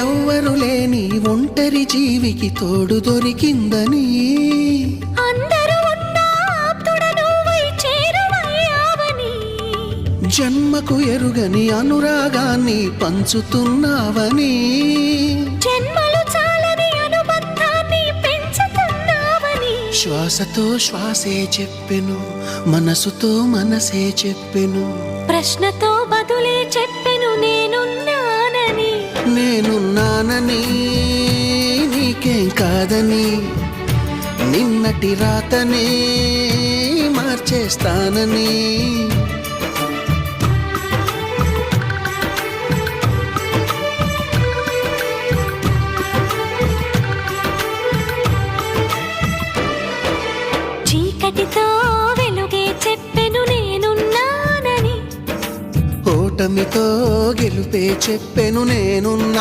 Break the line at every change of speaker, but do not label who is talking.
ఎవ్వరు లేని ఒంటరి జీవికి తోడు దొరికిందని,
అందరూ ఉన్నా ఆప్తుడ నువ్వై చేరువయ్యావని,
జన్మకు ఎరుగని అనురాగాన్ని పంచుతున్నావని,
జన్మలు చాలని అనుబంధాన్ని పెంచుతున్నావని,
శ్వాసతో శ్వాసే చెప్పెను, మనసుతో మనసే చెప్పెను,
ప్రశ్నతో బదులే చెప్పెను నేనున్నానని.
నేనున్నానని, నీకేం కాదని, నిన్నటి రాతనే మార్చేస్తానని.
చీకటితో వెలుగే చెప్పెను నేనున్నానని,
ఓటమితో గెలుపే చెప్పెను నేనున్నా